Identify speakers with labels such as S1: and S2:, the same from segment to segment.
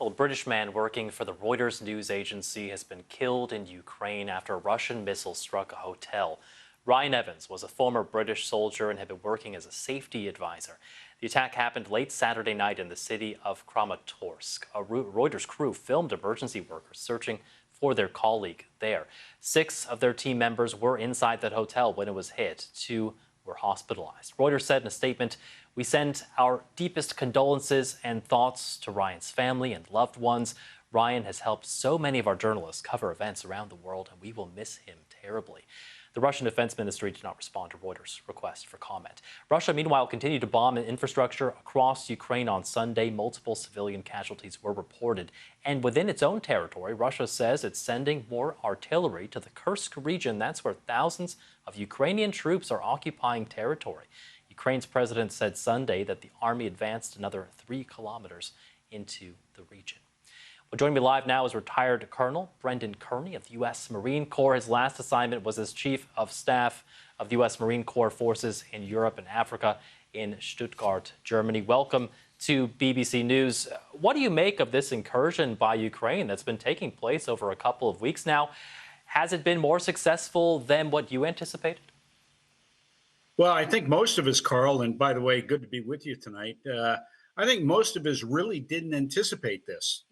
S1: Well, a British man working for the Reuters news agency has been killed in Ukraine after a Russian missile struck a hotel. Ryan Evans was a former British soldier and had been working as a safety advisor. The attack happened late Saturday night in the city of Kramatorsk. A Reuters crew filmed emergency workers searching for their colleague there. 6 of their team members were inside that hotel when it was hit. 2 were hospitalized. Reuters said in a statement, "We send our deepest condolences and thoughts to Ryan's family and loved ones. Ryan has helped so many of our journalists cover events around the world, and we will miss him terribly." The Russian Defense Ministry did not respond to Reuters' request for comment. Russia, meanwhile, continued to bomb infrastructure across Ukraine on Sunday. Multiple civilian casualties were reported. And within its own territory, Russia says it's sending more artillery to the Kursk region. That's where thousands of Ukrainian troops are occupying territory. Ukraine's president said Sunday that the army advanced another 3 kilometers into the region. Well, joining me live now is retired Colonel Brendan Kearney of the U.S. Marine Corps. His last assignment was as Chief of Staff of the U.S. Marine Corps forces in Europe and Africa in Stuttgart, Germany. Welcome to BBC News. What do you make of this incursion by Ukraine that's been taking place over a couple of weeks now? Has it been more successful than what you anticipated?
S2: Well, I think most of us, Carl, and by the way, good to be with you tonight. I think most of us really didn't anticipate this.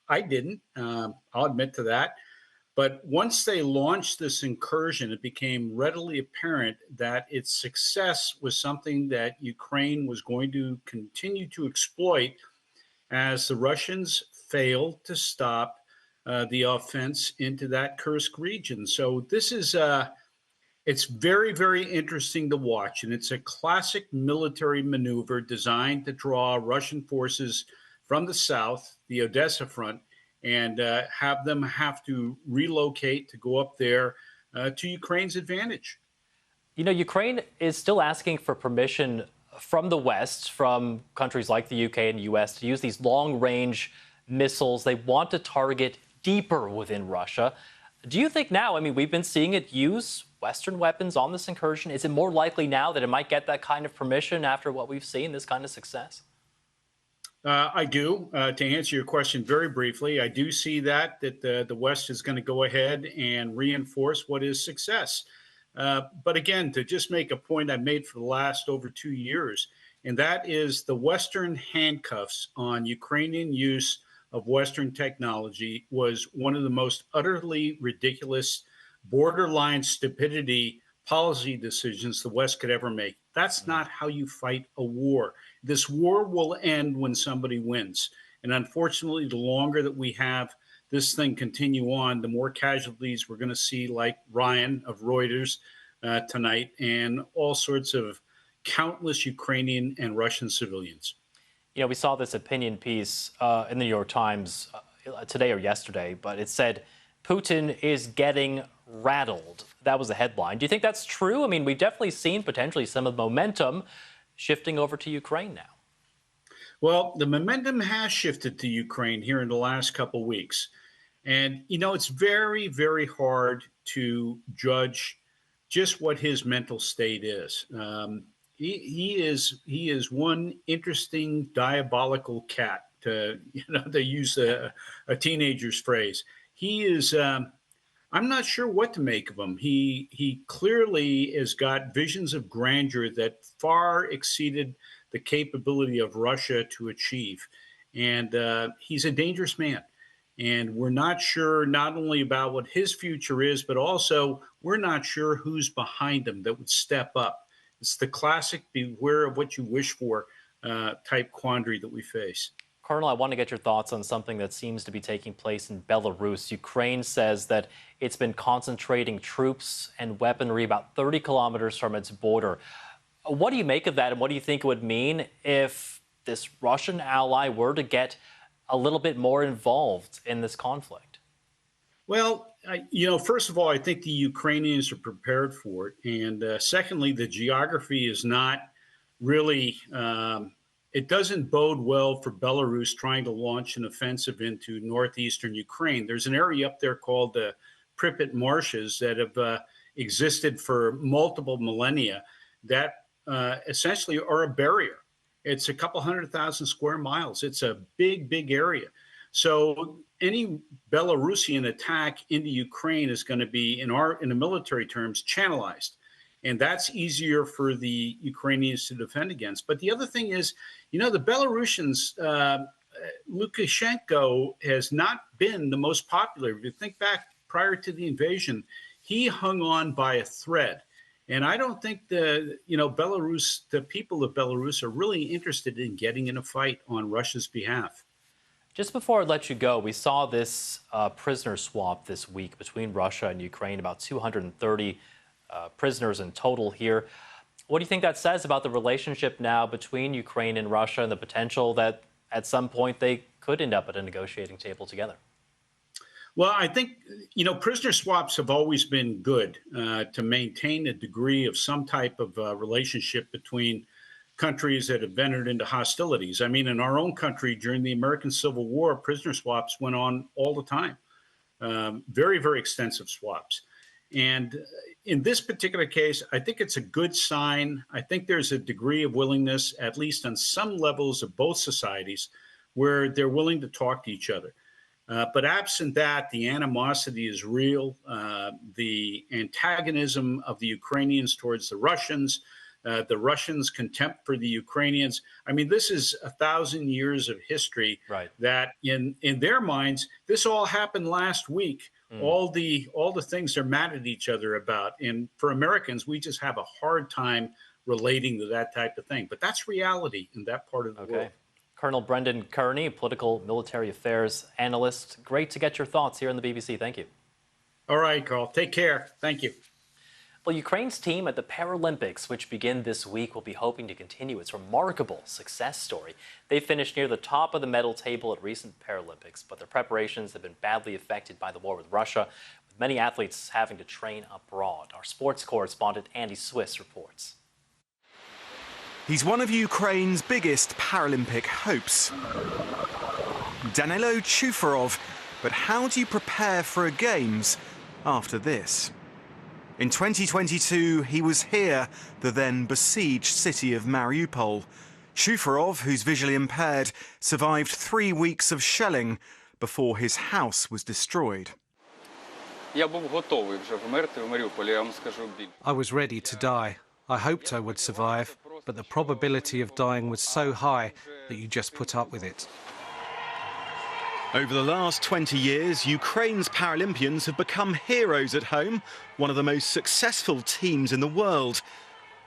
S2: I didn't. I'll admit to that. But once they launched this incursion, it became readily apparent that its success was something that Ukraine was going to continue to exploit as the Russians failed to stop the offense into that Kursk region. So this is it's very, very interesting to watch, and it's a classic military maneuver designed to draw Russian forces from the south, the Odessa front, and have them have to relocate to go up there to Ukraine's advantage.
S1: You know, Ukraine is still asking for permission from the West, from countries like the UK and US, to use these long-range missiles. They want to target deeper within Russia. Do you think now, I mean, we've been seeing it use Western weapons on this incursion. Is it more likely now that it might get that kind of permission after what we've seen, this kind of success?
S2: I do. To answer your question very briefly, I do see that the West is going to go ahead and reinforce what is success. But again, to just make a point I made for the last over 2 years, and that is the Western handcuffs on Ukrainian use of Western technology was one of the most utterly ridiculous, borderline stupidity policy decisions the West could ever make. That's not how you fight a war. This war will end when somebody wins. And unfortunately, the longer that we have this thing continue on, the more casualties we're going to see, like Ryan of Reuters tonight, and all sorts of countless Ukrainian and Russian civilians.
S1: You know, we saw this opinion piece in the New York Times today or yesterday, but it said Putin is getting rattled. That was the headline. Do you think that's true? I mean, we've definitely seen potentially some of the momentum shifting over to Ukraine now.
S2: Well, the momentum has shifted to Ukraine here in the last couple of weeks. And, you know, it's very, very hard to judge just what his mental state is. He is one interesting diabolical cat, to use a teenager's phrase. He is. I'm not sure what to make of him. He clearly has got visions of grandeur that far exceeded the capability of Russia to achieve, and he's a dangerous man. And we're not sure not only about what his future is, but also we're not sure who's behind him that would step up. It's the classic beware of what you wish for type quandary that we face.
S1: Colonel, I want to get your thoughts on something that seems to be taking place in Belarus. Ukraine says that it's been concentrating troops and weaponry about 30 kilometers from its border. What do you make of that, and what do you think it would mean if this Russian ally were to get a little bit more involved in this conflict?
S2: Well, first of all, I think the Ukrainians are prepared for it. And secondly, the geography is not really, it doesn't bode well for Belarus trying to launch an offensive into northeastern Ukraine. There's an area up there called the Pripyat Marshes that have existed for multiple millennia that essentially are a barrier. It's a couple 100,000 square miles. It's a big, big area. So any Belarusian attack into Ukraine is going to be, in the military terms, channelized. And that's easier for the Ukrainians to defend against. But the other thing is, the Belarusians, Lukashenko has not been the most popular. If you think back prior to the invasion, he hung on by a thread. And I don't think the people of Belarus are really interested in getting in a fight on Russia's behalf.
S1: Just before I let you go, we saw this prisoner swap this week between Russia and Ukraine, about 230 prisoners in total here. What do you think that says about the relationship now between Ukraine and Russia and the potential that at some point they could end up at a negotiating table together?
S2: Well, I think, prisoner swaps have always been good to maintain a degree of some type of relationship between countries that have entered into hostilities. I mean, in our own country, during the American Civil War, prisoner swaps went on all the time. Very, very extensive swaps. And in this particular case, I think it's a good sign. I think there's a degree of willingness, at least on some levels of both societies, where they're willing to talk to each other. But absent that, the animosity is real. The antagonism of the Ukrainians towards the Russians' contempt for the Ukrainians. I mean, this is 1,000 years of history that in their minds, this all happened last week. All the things they're mad at each other about. And for Americans, we just have a hard time relating to that type of thing. But that's reality in that part of the world.
S1: Colonel Brendan Kearney, political military affairs analyst. Great to get your thoughts here on the BBC. Thank you.
S2: All right, Carl. Take care. Thank you.
S1: Well, Ukraine's team at the Paralympics, which begin this week, will be hoping to continue its remarkable success story. They finished near the top of the medal table at recent Paralympics, but their preparations have been badly affected by the war with Russia, with many athletes having to train abroad. Our sports correspondent Andy Swiss reports.
S3: He's one of Ukraine's biggest Paralympic hopes, Danilo Chufarov. But how do you prepare for a Games after this? In 2022, he was here, the then besieged city of Mariupol. Chufarov, who's visually impaired, survived 3 weeks of shelling before his house was destroyed.
S4: I
S5: was ready to die. I hoped I would survive, but the probability of dying was so high that you just put up with it.
S3: Over the last 20 years, Ukraine's Paralympians have become heroes at home, one of the most successful teams in the world.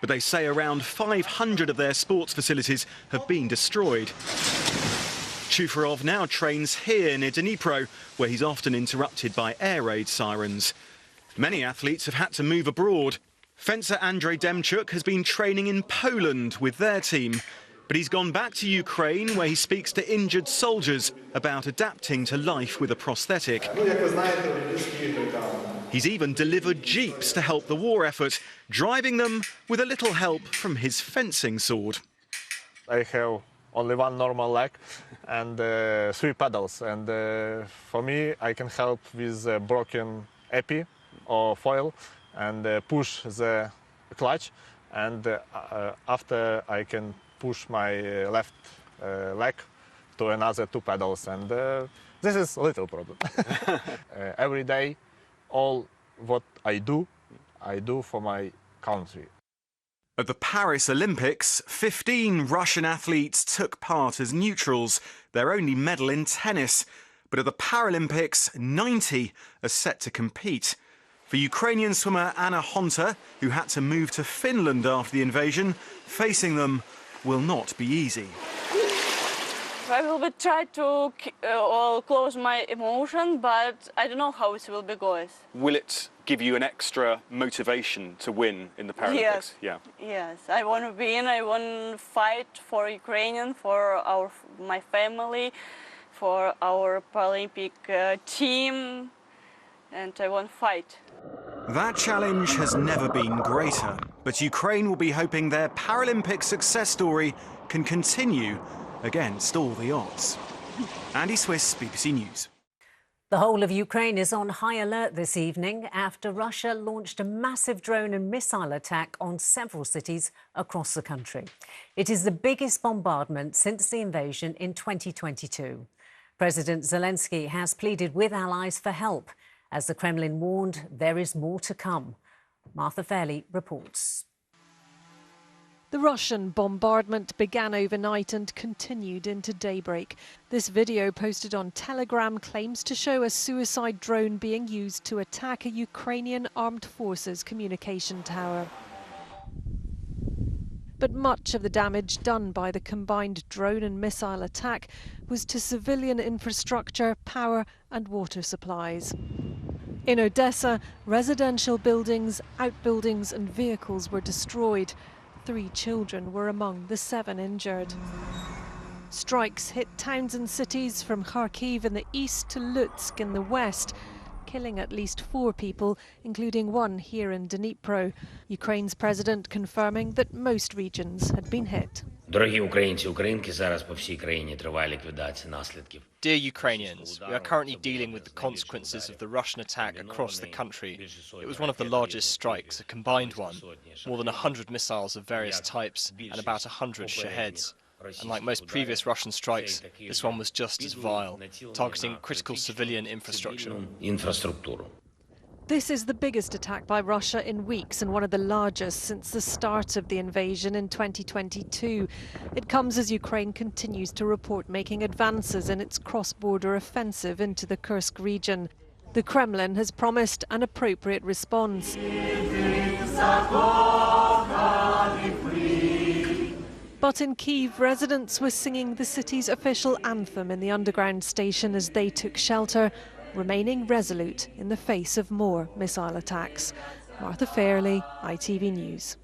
S3: But they say around 500 of their sports facilities have been destroyed. Chufarov now trains here near Dnipro, where he's often interrupted by air raid sirens. Many athletes have had to move abroad. Fencer Andrzej Demchuk has been training in Poland with their team. But he's gone back to Ukraine, where he speaks to injured soldiers about adapting to life with a prosthetic. He's even delivered jeeps to help the war effort, driving them with a little help from his fencing sword.
S6: I have only one normal leg and 3 pedals. And for me, I can help with broken epi or foil and push the clutch. And after I can push my left leg to another 2 pedals, and this is a little problem. Every day, all what I do for my country.
S3: At the Paris Olympics, 15 Russian athletes took part as neutrals, their only medal in tennis. But at the Paralympics, 90 are set to compete. For Ukrainian swimmer Anna Honta, who had to move to Finland after the invasion, facing them will not be easy.
S7: I will try to close my emotion, but I don't know how it will be going.
S8: Will it give you an extra motivation to win in the Paralympics?
S7: Yes.
S8: Yeah.
S7: Yes, I want to win. I want to fight for Ukrainian, for my family, for our Paralympic team, and I want to fight.
S3: That challenge has never been greater, but Ukraine will be hoping their Paralympic success story can continue against all the odds. Andy Swiss, BBC News.
S9: The whole of Ukraine is on high alert this evening after Russia launched a massive drone and missile attack on several cities across the country. It is the biggest bombardment since the invasion in 2022. President Zelensky has pleaded with allies for help. As the Kremlin warned, there is more to come. Martha Fairley reports.
S4: The Russian bombardment began overnight and continued into daybreak. This video posted on Telegram claims to show a suicide drone being used to attack a Ukrainian armed forces communication tower. But much of the damage done by the combined drone and missile attack was to civilian infrastructure, power and water supplies. In Odessa, residential buildings, outbuildings and vehicles were destroyed. 3 children were among the 7 injured. Strikes hit towns and cities from Kharkiv in the east to Lutsk in the west, killing at least 4 people, including 1 here in Dnipro. Ukraine's president confirming that most regions had been hit.
S10: Dear Ukrainians, we are currently dealing with the consequences of the Russian attack across the country. It was one of the largest strikes, a combined one. More than 100 missiles of various types and about 100 Shaheds. And like most previous Russian strikes, this one was just as vile, targeting critical civilian infrastructure.
S4: This is the biggest attack by Russia in weeks and one of the largest since the start of the invasion in 2022. It comes as Ukraine continues to report making advances in its cross-border offensive into the Kursk region. The Kremlin has promised an appropriate response. But in Kyiv, residents were singing the city's official anthem in the underground station as they took shelter, remaining resolute in the face of more missile attacks. Martha Fairley, ITV News.